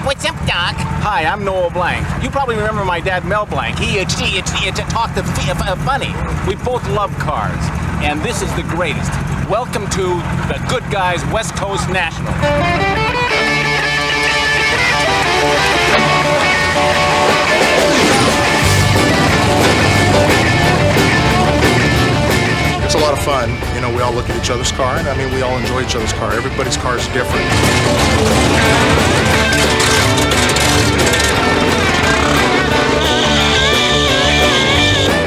What's up, Doc? Hi, I'm Noel Blank. You probably remember my dad, Mel Blank. He talked funny. We both love cars, and this is the greatest. Welcome to the Goodguys West Coast Nationals. It's a lot of fun. You know, we all look at each other's car, and I mean, we all enjoy each other's car. Everybody's car is different.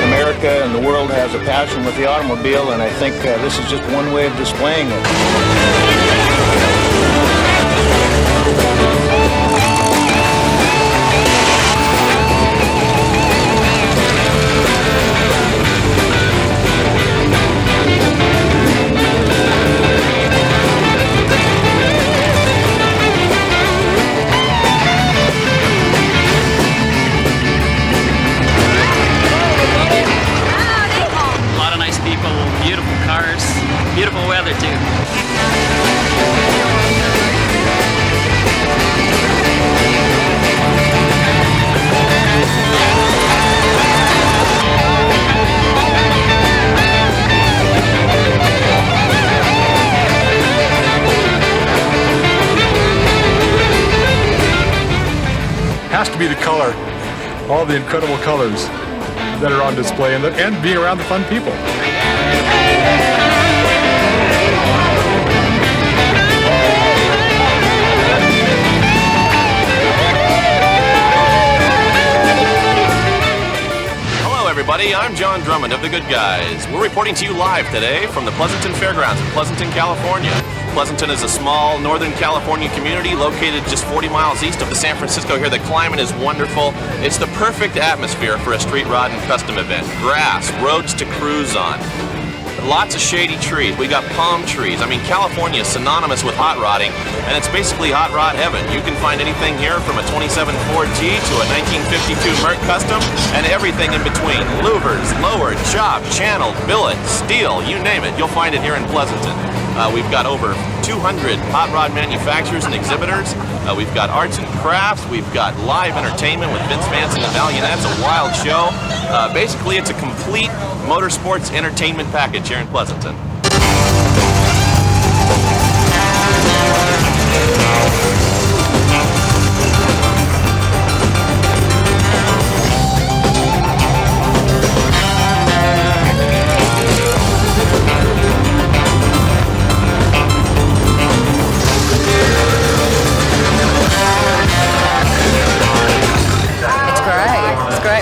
America and the world has a passion with the automobile, and I think this is just one way of displaying it. Beautiful cars, beautiful weather too. Has to be the color, all the incredible colors that are on display, and being around the fun people. Hello everybody, I'm John Drummond of the Good Guys. We're reporting to you live today from the Pleasanton Fairgrounds in Pleasanton, California. Pleasanton is a small Northern California community located just 40 miles east of the San Francisco here. The climate is wonderful. It's the perfect atmosphere for a street rod and custom event. Grass, roads to cruise on. Lots of shady trees. We got palm trees. I mean, California is synonymous with hot rodding, and it's basically hot rod heaven. You can find anything here from a 27 Ford G to a 1952 Merc Custom, and everything in between. Louvers, lowered, chopped, channeled, billet, steel, you name it. You'll find it here in Pleasanton. We've got over 200 hot rod manufacturers and exhibitors. We've got arts and crafts. We've got live entertainment with Vince Vance and the Valianets, a wild show. Basically, it's a complete motorsports entertainment package here in Pleasanton.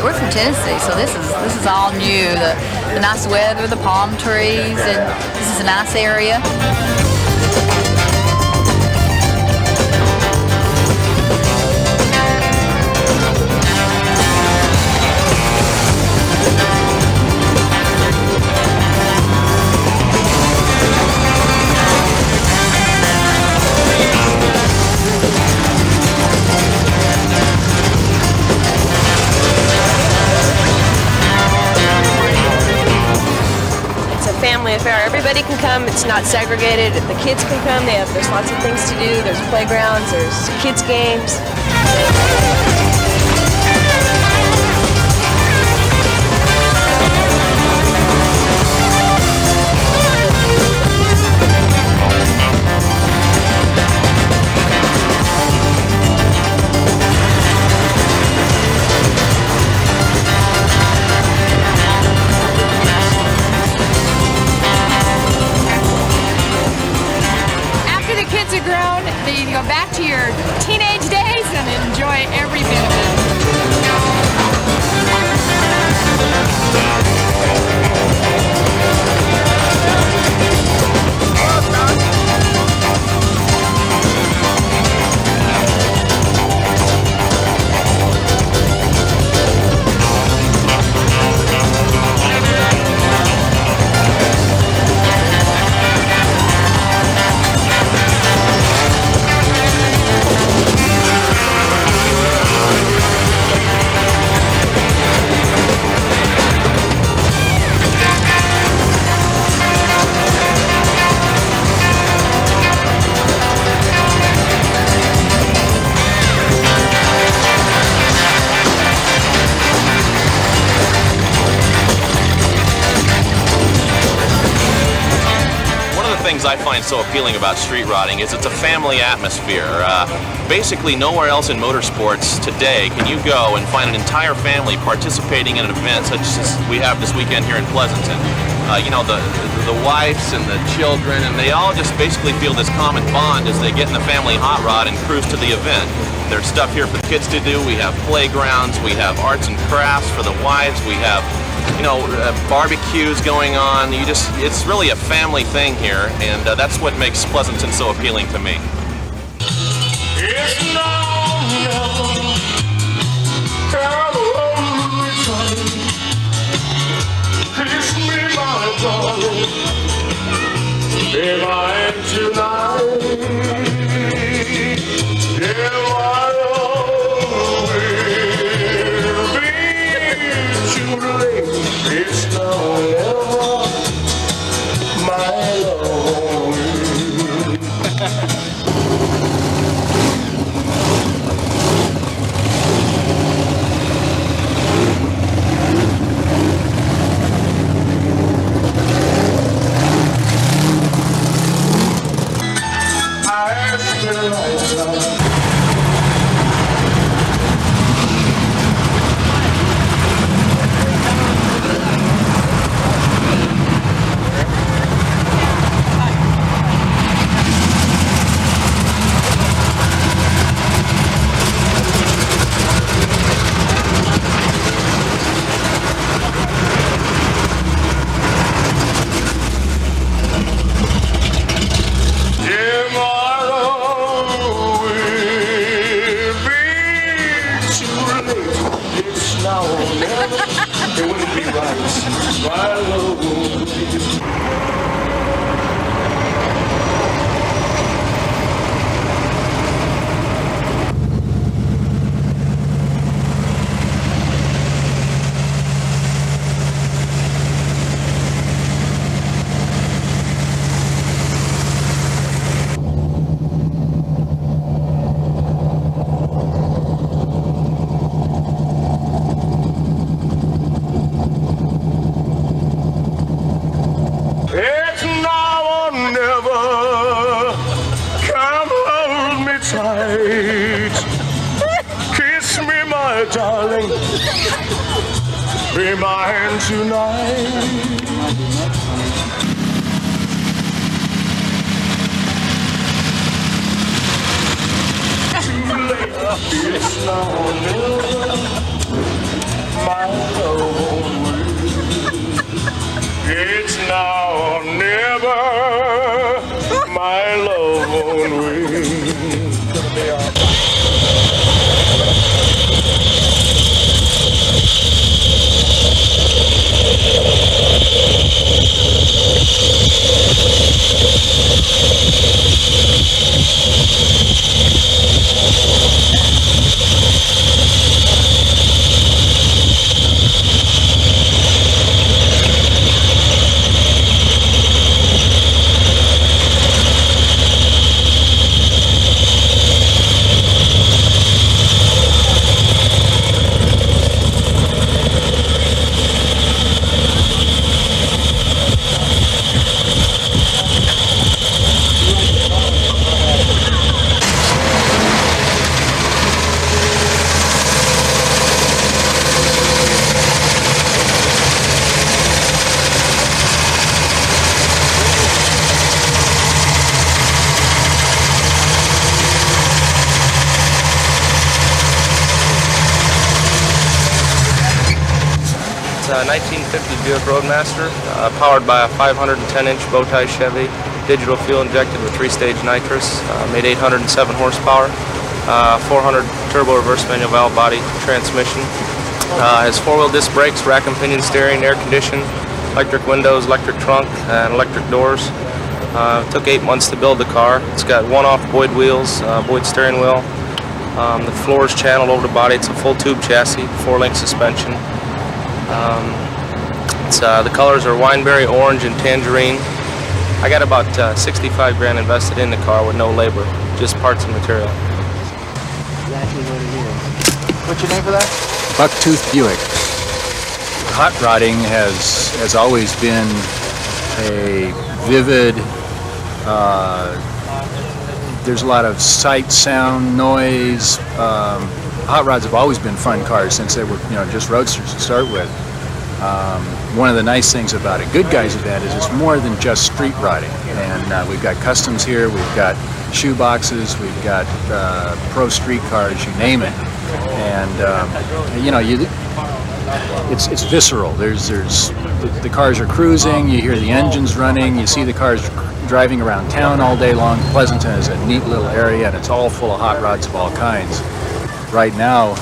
We're from Tennessee, so this is all new. The nice weather, the palm trees, and this is a nice area. Family affair. Everybody can come. It's not segregated. The kids can come. There's lots of things to do. There's playgrounds. There's kids games. Grown, you go back to your teenage days and enjoy every I find so appealing about street rodding is it's a family atmosphere. Basically, nowhere else in motorsports today can you go and find an entire family participating in an event such as we have this weekend here in Pleasanton. You know, the wives and the children, and they all just basically feel this common bond as they get in the family hot rod and cruise to the event. There's stuff here for the kids to do. We have playgrounds. We have arts and crafts for the wives. We have, you know, barbecues going on. It's really a family thing here, and that's what makes Pleasanton so appealing to me. Darling, be mine tonight. Too late, it's now or never. My love won't wait. It's now or never. My love won't wait. A 1950 Buick Roadmaster, powered by a 510-inch bow-tie Chevy, digital fuel injected with 3-stage nitrous, made 807 horsepower, 400 turbo reverse manual valve body transmission. Has 4-wheel disc brakes, rack and pinion steering, air conditioning, electric windows, electric trunk, and electric doors. Took 8 months to build the car. It's got one-off Boyd wheels, Boyd steering wheel. The floor is channeled over the body. It's a full tube chassis, 4-link suspension. The colors are wineberry, orange, and tangerine. I got about 65 grand invested in the car with no labor, just parts and material. Exactly what it is. What's your name for that? Bucktooth Buick. Hot rodding has always been a vivid There's a lot of sight, sound, noise. Hot rods have always been fun cars since they were, just roadsters to start with. One of the nice things about a Good Guys event is it's more than just street riding. And we've got customs here, we've got shoe boxes, we've got pro street cars, you name it. And it's visceral. The cars are cruising, you hear the engines running, you see the cars driving around town all day long. Pleasanton is a neat little area, and it's all full of hot rods of all kinds. Right now,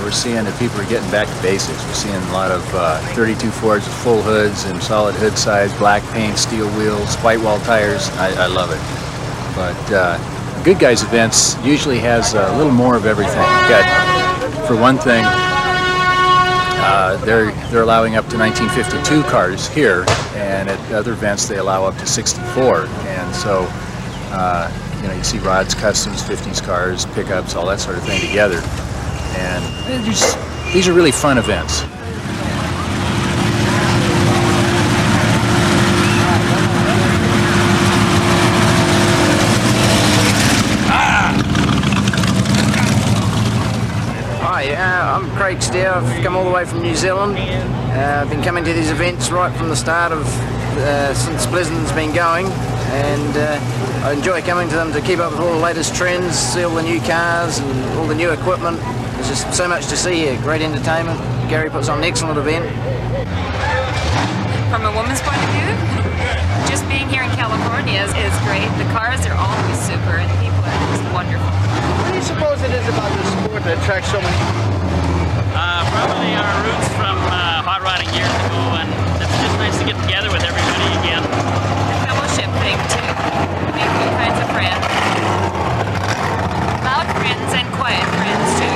we're seeing that people are getting back to basics. We're seeing a lot of 32 Fords with full hoods and solid hood size, black paint, steel wheels, white wall tires. I love it. But Good Guys events usually has a little more of everything. You've got, for one thing, they're allowing up to 1952 cars here, and at other events they allow up to 64. And so, you see rods, customs, 50s cars, pickups, all that sort of thing together. And these are really fun events. Hi, I'm Craig Steer. I've come all the way from New Zealand. I've been coming to these events right from the start of since Pleasanton's been going, and I enjoy coming to them to keep up with all the latest trends, see all the new cars and all the new equipment. There's just so much to see here. Great entertainment. Gary puts on an excellent event. From a woman's point of view, just being here in California is great. The cars are always super and the people are just wonderful. What do you suppose it is about this sport that attracts so many people? Probably our roots from hot rodding years ago, and it's just nice to get together with everybody again. The fellowship thing too. Make all kinds of friends. Loud friends and quiet friends too.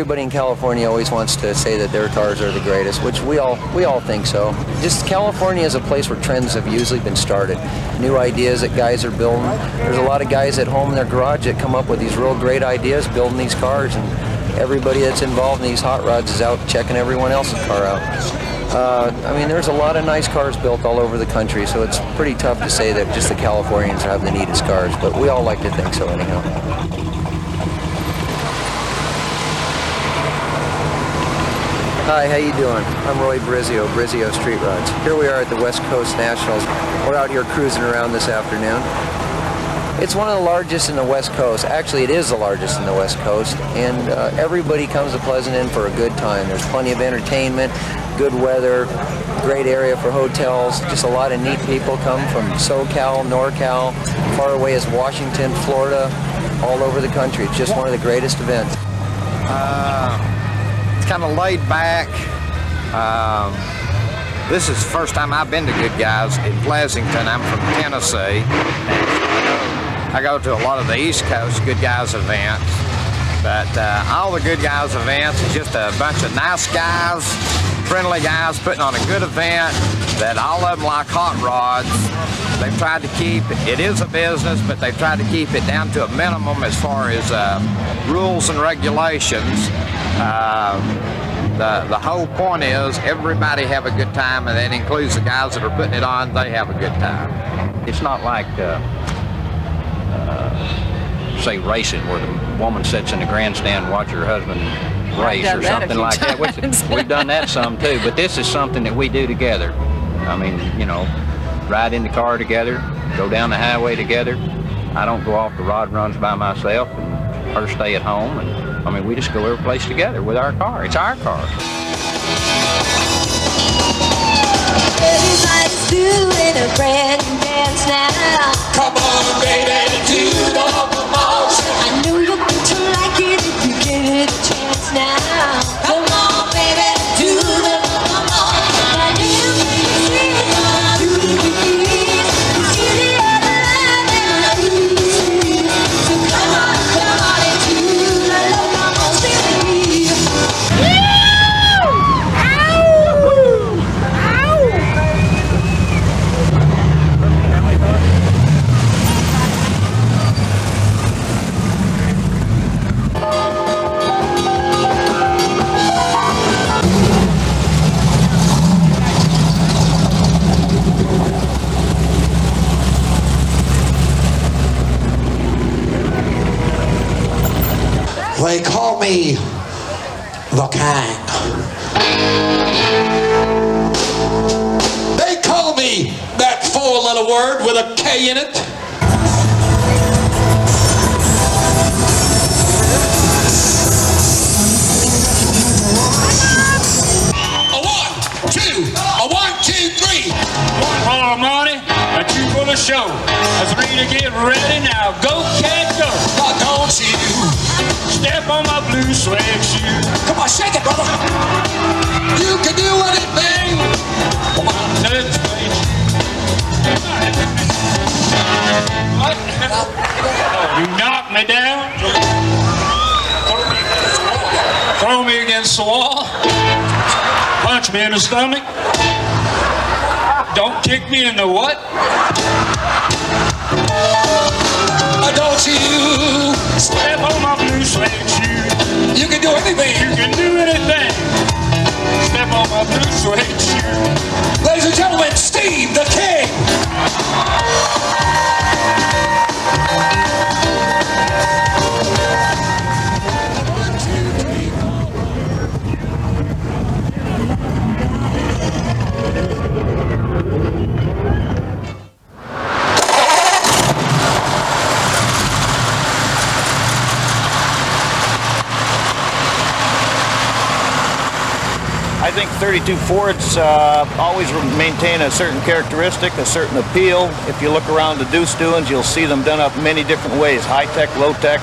everybody in California always wants to say that their cars are the greatest, which we all think so. Just California is a place where trends have usually been started. New ideas that guys are building. There's a lot of guys at home in their garage that come up with these real great ideas building these cars, and everybody that's involved in these hot rods is out checking everyone else's car out. I mean, there's a lot of nice cars built all over the country, so it's pretty tough to say that just the Californians have the neatest cars, but we all like to think so anyhow. Hi, how you doing? I'm Roy Brizio, Brizio Street Rods. Here we are at the West Coast Nationals. We're out here cruising around this afternoon. It's one of the largest in the West Coast. Actually, it is the largest in the West Coast, and everybody comes to Pleasanton for a good time. There's plenty of entertainment, good weather, great area for hotels. Just a lot of neat people come from SoCal, NorCal, far away as Washington, Florida, all over the country. It's just one of the greatest events. It's kind of laid back. This is the first time I've been to Goodguys in Pleasanton. I'm from Tennessee. I go to a lot of the East Coast Goodguys events, but all the Goodguys events is just a bunch of nice guys, friendly guys putting on a good event that all of them like hot rods. They've tried to keep, it is a business, but they've tried to keep it down to a minimum as far as rules and regulations. The whole point is everybody have a good time, and that includes the guys that are putting it on. They have a good time. It's not like, say, racing, where the woman sits in the grandstand and watches her husband race or something like that. We've done that some too, but this is something that we do together. I mean, you know, ride in the car together, go down the highway together. I don't go off the rod runs by myself, and her stay at home, and I mean, we just go every place together with our car. It's our car. Everybody's doing a brand new dance now. Come on, baby, do the motion. I know you're going to like it if you get a chance now. Come on, baby, do the motion. I know you're going to do the beat. It's easy on the line and I do the street. So come on and do the locomotion. They call me the King. They call me that four-letter word with a K in it. A 1, 2, a 1, 2, 3. 1 for money, a 2 for the show, a 3 to get ready. Now go, cat, go. Why don't you step on my blue suede shoe? Come on, shake it, brother. You can do anything. Come on, let's play. What? You knock me down, throw me against the wall, punch me in the stomach, don't kick me in the what? Don't you step on my blue suede shoe? You can do anything. You can do anything. Step on my blue suede shoe. Ladies and gentlemen, Steve the King. I think 32 Fords always maintain a certain characteristic, a certain appeal. If you look around the deuce doings, you'll see them done up many different ways, high-tech, low-tech,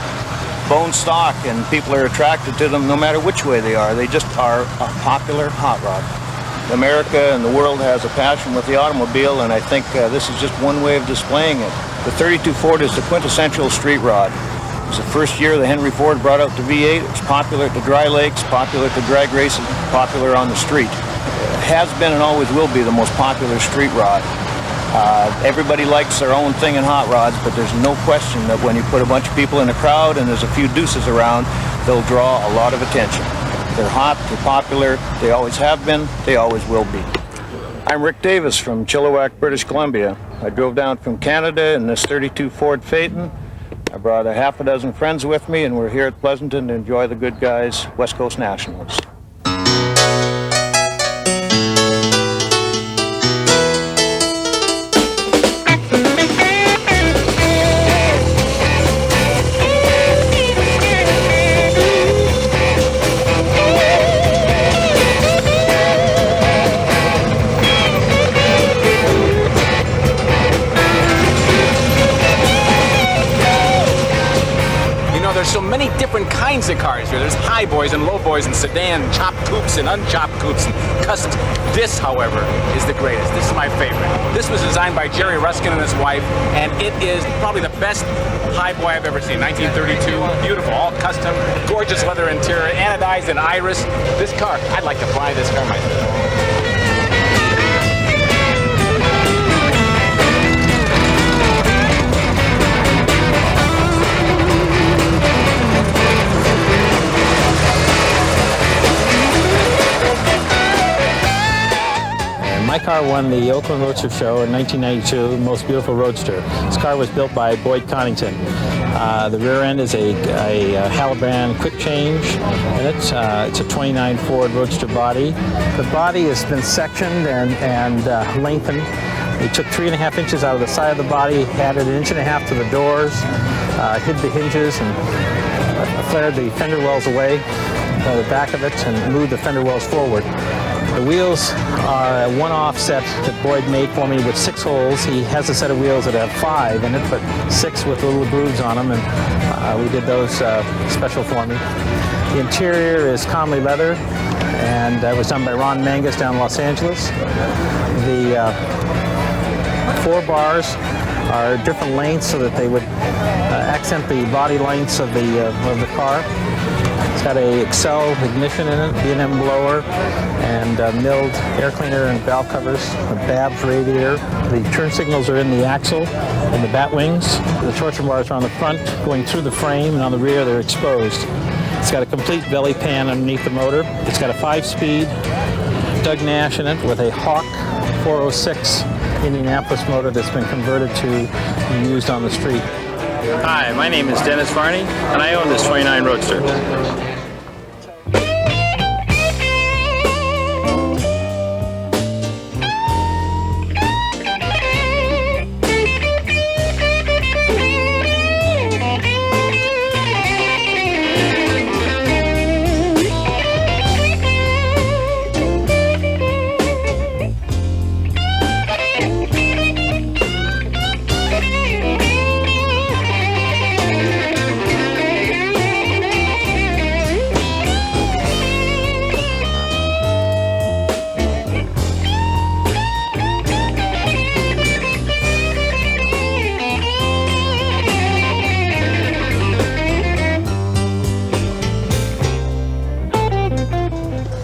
bone stock, and people are attracted to them no matter which way they are. They just are a popular hot rod. America and the world has a passion with the automobile, and I think this is just one way of displaying it. The 32 Ford is the quintessential street rod. was the first year that Henry Ford brought out the V8. It was popular at the dry lakes, popular at the drag races, popular on the street. It has been and always will be the most popular street rod. Everybody likes their own thing in hot rods, but there's no question that when you put a bunch of people in a crowd and there's a few deuces around, they'll draw a lot of attention. They're hot, they're popular, they always have been, they always will be. I'm Rick Davis from Chilliwack, British Columbia. I drove down from Canada in this 32 Ford Phaeton. I brought a half a dozen friends with me, and we're here at Pleasanton to enjoy the Goodguys West Coast Nationals. There's so many different kinds of cars here. There's high boys and low boys and sedan, chopped coupes and unchopped coupes and customs. This, however, is the greatest. This is my favorite. This was designed by Jerry Ruskin and his wife, and it is probably the best high boy I've ever seen. 1932, beautiful, all custom, gorgeous leather interior, anodized in iris. This car, I'd like to buy this car myself. My car won the Oakland Roadster Show in 1992, Most Beautiful Roadster. This car was built by Boyd Connington. The rear end is a Halibrand quick change in it. It's a 29 Ford Roadster body. The body has been sectioned and lengthened. We took 3.5 inches out of the side of the body, added 1.5 inches to the doors, hid the hinges, and flared the fender wells away, the back of it, and moved the fender wells forward. The wheels are a one-off set that Boyd made for me with 6 holes. He has a set of wheels that have 5 in it, but 6 with little grooves on them, and we did those special for me. The interior is comely leather, and that was done by Ron Mangus down in Los Angeles. The 4 bars are different lengths so that they would accent the body lengths of the car. It's got a Excel ignition in it, B&M blower, and milled air cleaner and valve covers, a Babs radiator. The turn signals are in the axle and the bat wings. The torsion bars are on the front, going through the frame, and on the rear they're exposed. It's got a complete belly pan underneath the motor. It's got a 5-speed Doug Nash in it with a Hawk 406 Indianapolis motor that's been converted to be used on the street. Hi, my name is Dennis Varney, and I own this 29 Roadster.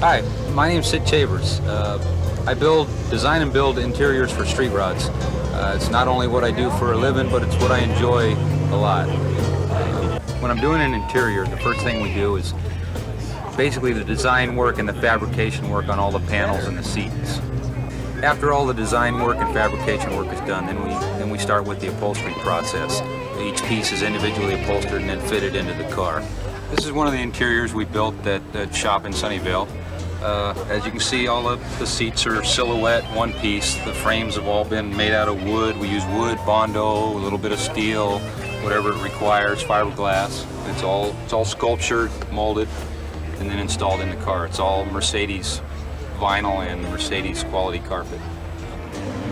Hi, my name's Sid Chavers. I design and build interiors for street rods. It's not only what I do for a living, but it's what I enjoy a lot. When I'm doing an interior, the first thing we do is basically the design work and the fabrication work on all the panels and the seats. After all the design work and fabrication work is done, then we start with the upholstery process. Each piece is individually upholstered and then fitted into the car. This is one of the interiors we built at shop in Sunnyvale. As you can see, all of the seats are silhouette, one piece. The frames have all been made out of wood. We use wood, Bondo, a little bit of steel, whatever it requires, fiberglass. It's all sculptured, molded, and then installed in the car. It's all Mercedes vinyl and Mercedes quality carpet.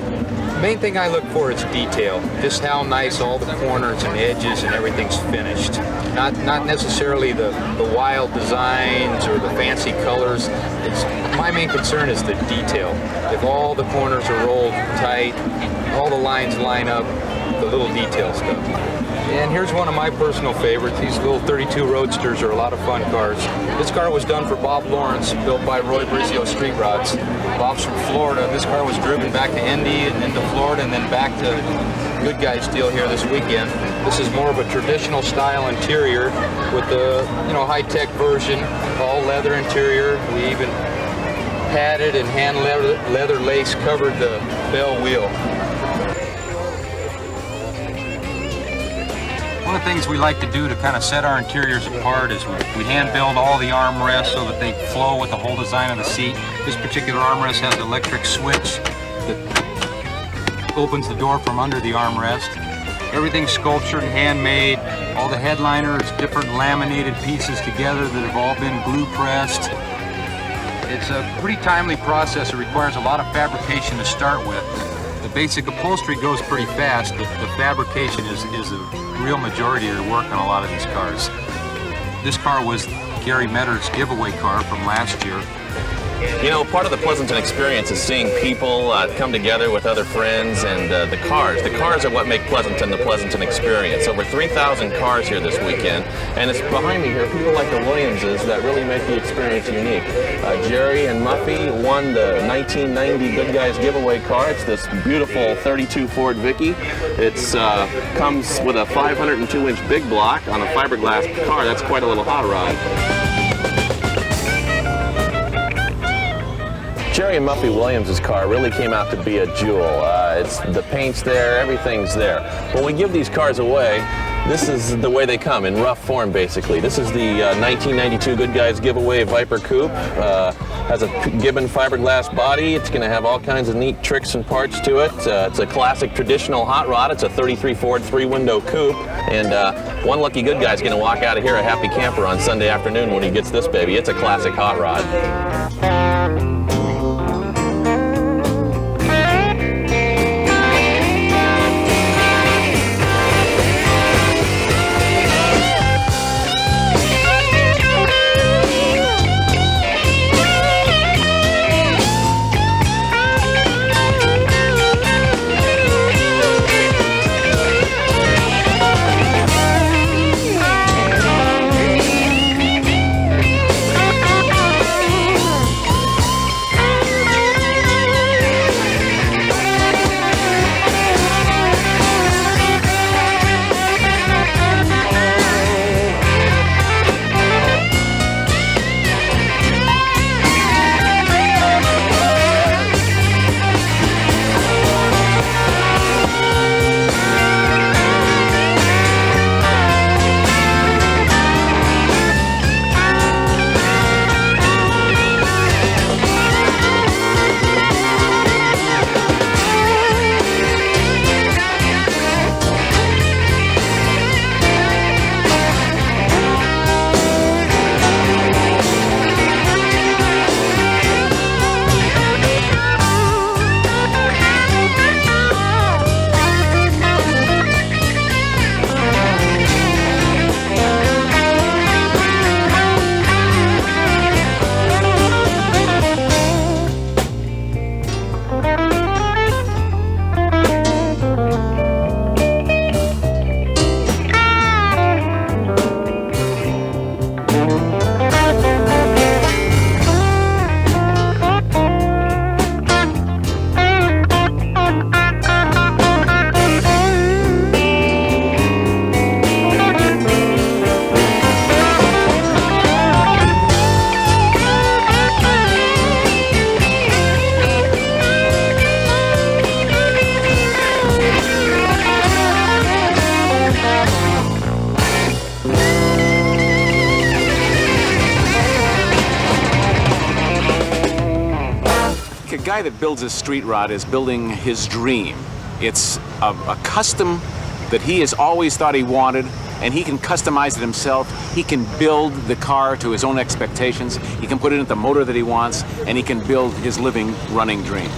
The main thing I look for is detail, just how nice all the corners and edges and everything's finished. Not necessarily the wild designs or the fancy colors. My main concern is the detail. If all the corners are rolled tight, all the lines line up, the little detail stuff. And here's one of my personal favorites. These little 32 Roadsters are a lot of fun cars. This car was done for Bob Lawrence, built by Roy Brizio Street Rods. Bob's from Florida. This car was driven back to Indy and into Florida and then back to Goodguys deal here this weekend. This is more of a traditional style interior with the high-tech version, all leather interior. We even padded and hand leather lace covered the bell wheel. One of the things we like to do to kind of set our interiors apart is we hand build all the armrests so that they flow with the whole design of the seat. This particular armrest has an electric switch that opens the door from under the armrest. Everything's sculptured and handmade. All the headliners, different laminated pieces together that have all been glue pressed. It's a pretty timely process. It requires a lot of fabrication to start with. The basic upholstery goes pretty fast, but the fabrication is the real majority of the work on a lot of these cars. This car was Gary Metter's giveaway car from last year. You know, part of the Pleasanton experience is seeing people come together with other friends and the cars. The cars are what make Pleasanton the Pleasanton experience. Over 3,000 cars here this weekend, and it's behind me here, people like the Williamses that really make the experience unique. Jerry and Muffy won the 1990 Goodguys giveaway car. It's this beautiful 32 Ford Vicky. It comes with a 502-inch big block on a fiberglass car. That's quite a little hot rod. Jerry and Muffy Williams' car really came out to be a jewel. The paint's there, everything's there. When we give these cars away, this is the way they come, in rough form basically. This is the 1992 Goodguys giveaway Viper Coupe. Has a Gibbon fiberglass body. It's going to have all kinds of neat tricks and parts to it. It's a classic traditional hot rod. It's a 33 Ford 3-window coupe. And one lucky good guy's going to walk out of here a happy camper on Sunday afternoon when he gets this baby. It's a classic hot rod. A guy that builds a street rod is building his dream. It's a custom that he has always thought he wanted, and he can customize it himself. He can build the car to his own expectations. He can put it in the motor that he wants, and he can build his living, running dream.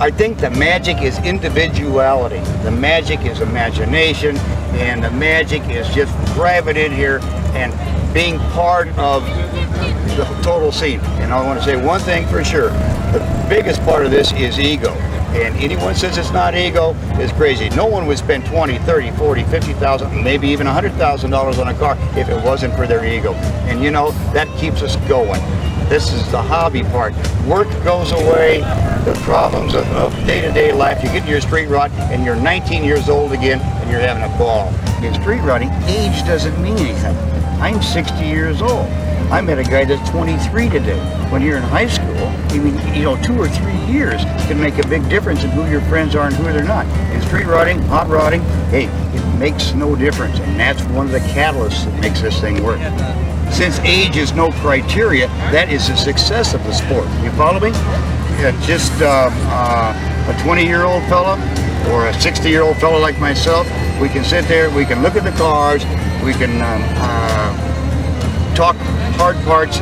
I think the magic is individuality. The magic is imagination, and the magic is just driving in here and being part of the total scene. And I want to say one thing for sure. The biggest part of this is ego. And anyone says it's not ego is crazy. No one would spend 20, 30, 40, 50,000, maybe even $100,000 on a car if it wasn't for their ego. And you know, that keeps us going. This is the hobby part. Work goes away, the problems of day-to-day life. You get to your street rod and you're 19 years old again and you're having a ball. In street rodding, age doesn't mean anything. I'm 60 years old. I met a guy that's 23 today. When you're in high school, I mean, you know, 2 or 3 years can make a big difference in who your friends are and who they're not. In street rodding, hot rodding, hey, it makes no difference. And that's one of the catalysts that makes this thing work. Since age is no criteria, that is the success of the sport. You follow me? Yeah, just a 20-year-old fella or a 60-year-old fella like myself, we can sit there, we can look at the cars, we can talk hard parts,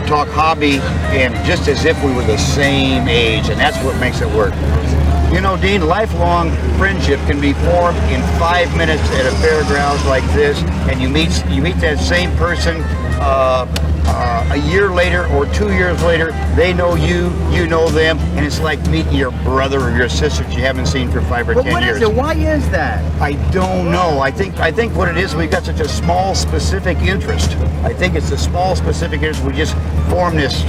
talk hobby, and just as if we were the same age, and that's what makes it work. You know, Dean, lifelong friendship can be formed in 5 minutes at a fairgrounds like this, and you meet that same person a year later or 2 years later. They know you, you know them, and it's like meeting your brother or your sister that you haven't seen for 5 or 10 years. What is it? Why is that? I don't know. I think what it is, we've got such a small specific interest. I think it's a small specific interest. We just form this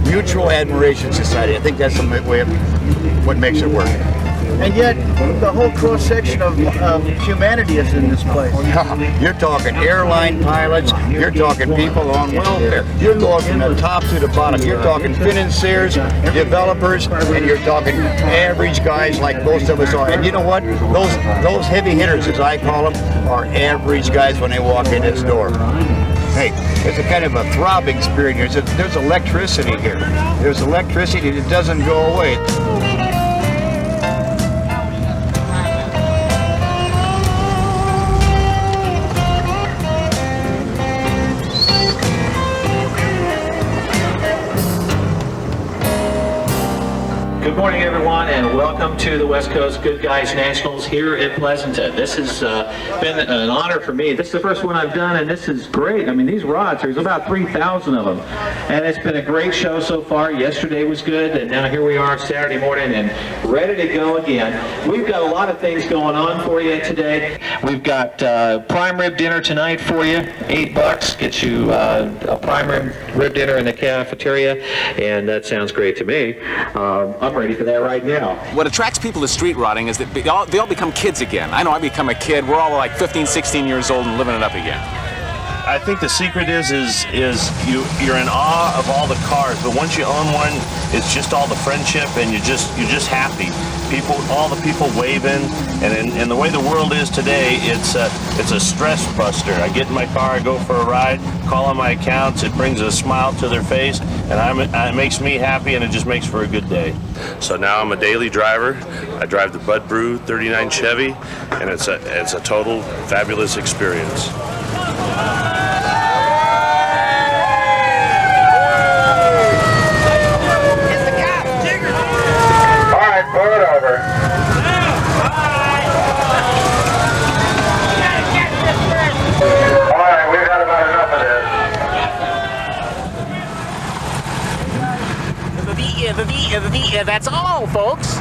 mutual admiration society. I think that's the way of what makes it work. And yet, the whole cross-section of humanity is in this place. You're talking airline pilots, you're talking people on welfare, you're going from the top to the bottom, you're talking financiers, developers, and you're talking average guys like most of us are. And you know what? Those heavy hitters, as I call them, are average guys when they walk in this door. Hey, there's a kind of a throbbing spirit here. There's electricity here. There's electricity that doesn't go away. Good morning, everyone, and welcome to the West Coast Goodguys Nationals here in Pleasanton. This has been an honor for me. This is the first one I've done, and this is great. I mean, these rods, there's about 3,000 of them, and it's been a great show so far. Yesterday was good, and now here we are Saturday morning and ready to go again. We've got a lot of things going on for you today. We've got prime rib dinner tonight for you, $8. Gets you a prime rib dinner in the cafeteria, and that sounds great to me. I'm ready for that right now. What attracts people to street rodding is that they all become kids again. I know I become a kid. We're all like 15, 16 years old and living it up again. I think the secret is you're in awe of all the cars, but once you own one, it's just all the friendship, and you're just happy. All the people waving, and the way the world is today, it's a stress buster. I get in my car, I go for a ride, call on my accounts, it brings a smile to their face, and it makes me happy, and it just makes for a good day. So now I'm a daily driver. I drive the Bud Brew 39 Chevy, and it's a total fabulous experience. That's all, folks.